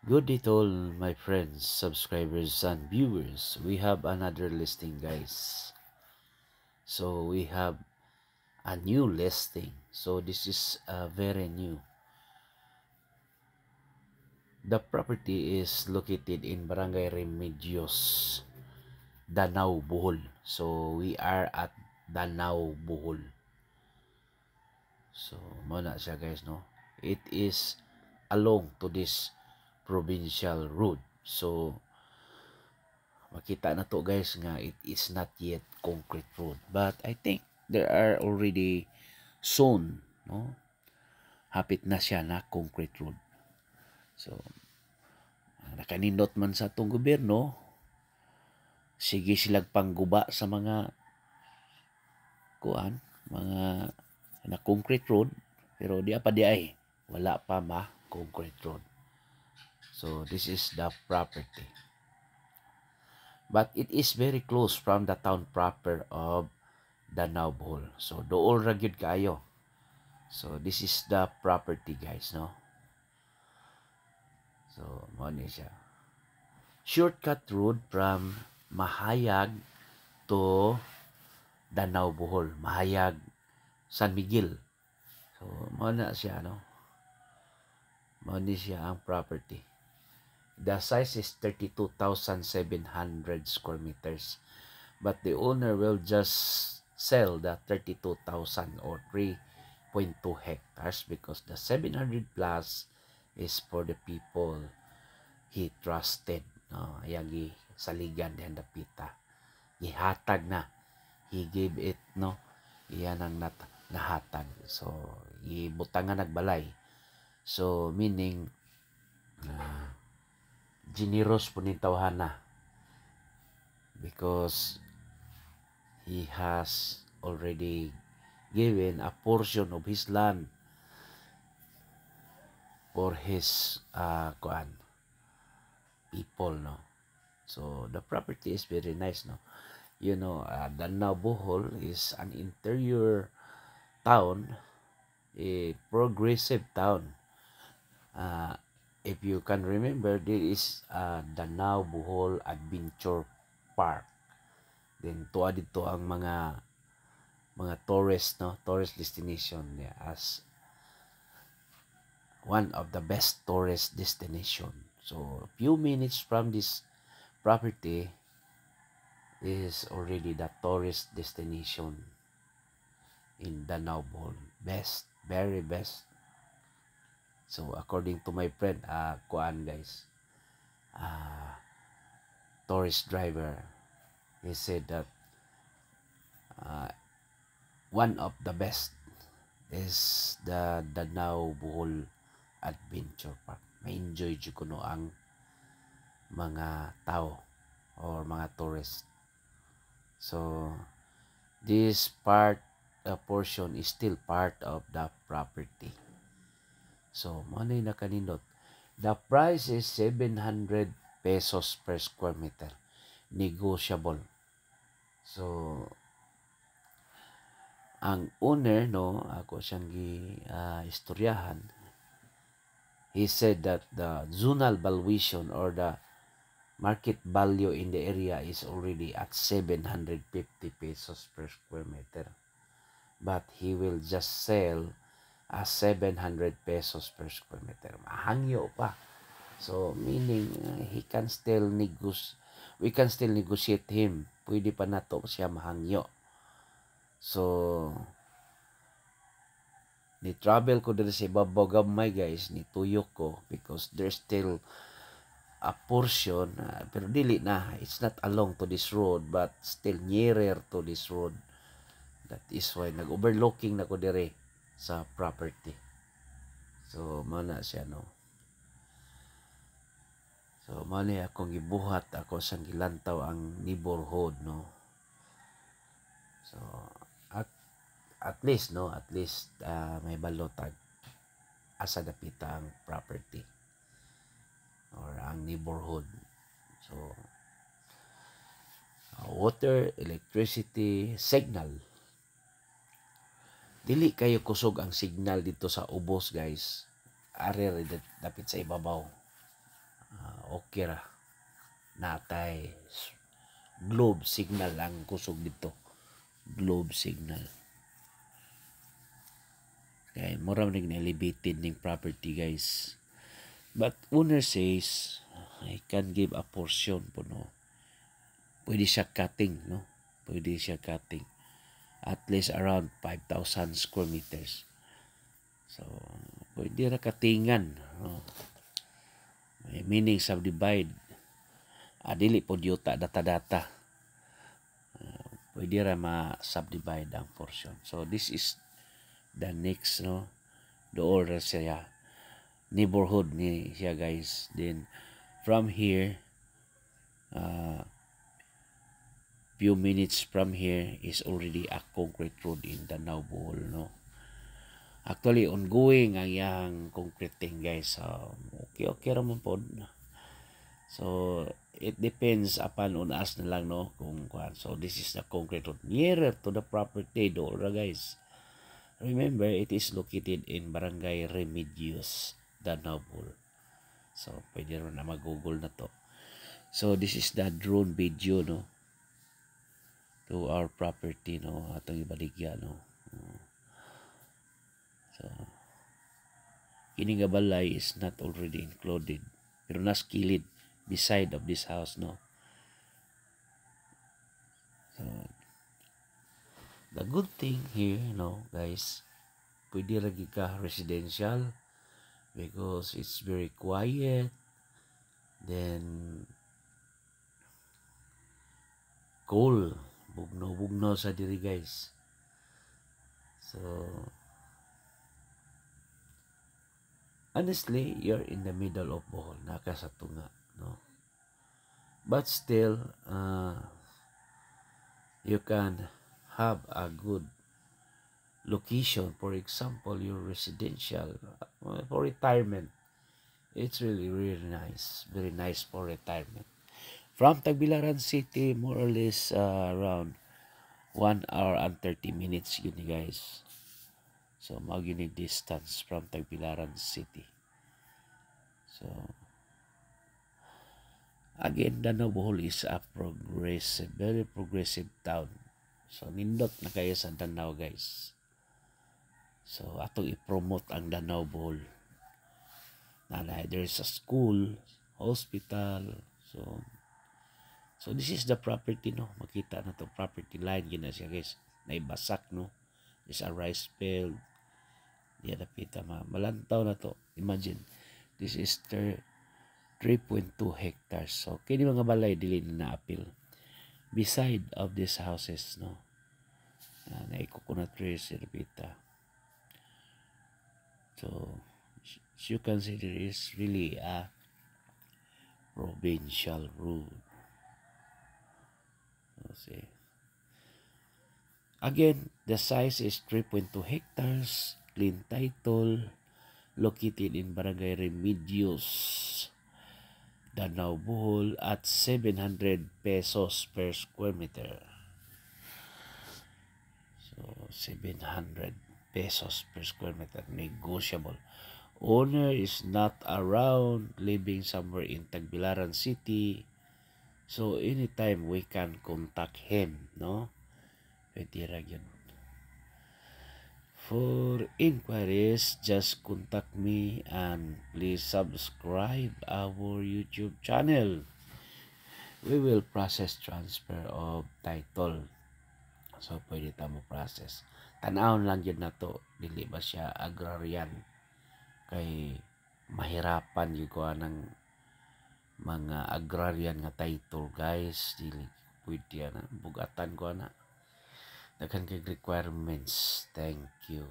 Good day to all my friends, subscribers, and viewers. We have another listing, guys. So we have a new listing. So this is very new. The property is located in Barangay Remedios, Danau, Bohol. So we are at Danau, Bohol. So muna siya, guys, no? It is along to this provincial road. So makita na to, guys, nga it is not yet concrete road, but I think there are already zone, no, hapit na siya na concrete road. So nakanindot man sa atong gobyerno, sige silag pangguba sa mga mga na concrete road, pero di pa di ay wala pa ma concrete road. So this is the property, but it is very close from the town proper of Danau, Bohol. So dool ra gyud kaayo. So this is the property, guys, no? So mo ni siya. Shortcut road from Mahayag to Danau, Bohol. Mahayag, San Miguel. So mo na siya, no? Mo ni siya ang property. The size is 32,700 square meters. But the owner will just sell the 32,000 or 3.2 hectares because the 700 plus is for the people he trusted. No, ayang saligan din dapita. Ihatag na. He gave it, no. Iyan ang nahatag. So, ibutangan nagbalay. So, meaning, generous po ni tawhana because he has already given a portion of his land for his people, no. So the property is very nice, no. You know, Danau, Bohol is an interior town, a progressive town. If you can remember, there is Danau Bohol Adventure Park. Then tuwa dito ang mga tourist, no, tourist destination, yeah, as one of the best tourist destination. So few minutes from this property is already the tourist destination in Danau, Bohol. Best, very best. So according to my friend, guys, tourist driver, he said that one of the best is the Danau Bohol Adventure Park. May-enjoy jud kuno ang mga tao or mga tourist. So this portion is still part of the property. So mo na nakanindot. The price is 700 pesos per square meter. Negotiable. So ang owner, no, ako siyang istoryahan. He said that the zonal valuation or the market value in the area is already at 750 pesos per square meter. But he will just sell 700 pesos per square meter. Mahangyo pa. So, meaning, we can still negotiate him. Pwede pa na to siya mahangyo. So, ni travel ko dito sa ibabaw gamay, guys, ni tuyok ko because there's still a portion, pero dili na, it's not along to this road but still nearer to this road. That is why nag-overlooking na ko dire sa property. So mana siya, no. So mali akong gibuhat, ako sang gilantaw ang neighborhood, no. So at least, no, may balotag asa dapita ang property or ang neighborhood. So water, electricity, signal. Dili kayo kusog ang signal dito sa ubos, guys. Are dapit sa ibabaw. okay ra. Natay globe signal ang kusog dito. Globe signal. Kaya mura ning elevated ning property guys. But owner says I can give a portion po no. Pwede siya cutting no. Pwede siya cutting. At least around 5,000 square meters. So pwede ra katingan no. Meaning subdivide. Dili po diyota data-data. Pwede ra ma-subdivide ang portion. So this is the next no. Dool ra siya. Neighborhood ni siya guys. Then from here few minutes from here is already a concrete road in Danau Bohol no. Actually ongoing ang yang concreting guys. Okay ra man pod. So it depends upon on us na lang no kung kuan. So this is the concrete road nearer to the property do ra guys. Remember it is located in Barangay Remedios, Danau Bohol. So pwede ron na mag-google na to. So this is the drone video no to our property no atong ibaligya no. So kining balay is not already included pero nas kilid beside of this house no. So the good thing here no guys, pwede ra gid ka residential because it's very quiet. Then cool, bugno sa diri guys. So honestly, you're in the middle of Bohol, naka sa tunga, no? But still, you can have a good location. For example, your residential for retirement. It's really nice, very nice for retirement. From Tagbilaran City, more or less around 1 hour and 30 minutes yun guys. So, maginig distance from Tagbilaran City. So, again, Danau Bohol is a progressive, very progressive town. So, nindot na kayo sa Danau, guys. So, atong i-promote ang Danau Bohol. There's a school, hospital, so this is the property, no? Makita na to property line, yun na siya, guys. Naibasak, no? There's a rice field. Diyan napita malantaw na to. Imagine, this is 3.2 hectares. So, kini mga balay dili na apil. Beside of these houses, no? Na coconut trees, napita. So, as you can see, there is really a provincial road. See. Again, the size is 3.2 hectares, clean title, located in Barangay Remedios, Danau Bohol at 700 pesos per square meter. So, 700 pesos per square meter, negotiable. Owner is not around, living somewhere in Tagbilaran City. So, anytime we can contact him, no? Pwede ra yun. For inquiries, just contact me and please subscribe our YouTube channel. We will process transfer of title. So, pwede tamo process. Tanawon lang yun na to. Dili ba siya agrarian? Kay mahirapan yung kuha ng mga agrarian nga title, guys. Dili pwede na. Bugatan ko na. Daghan kay requirements. Thank you.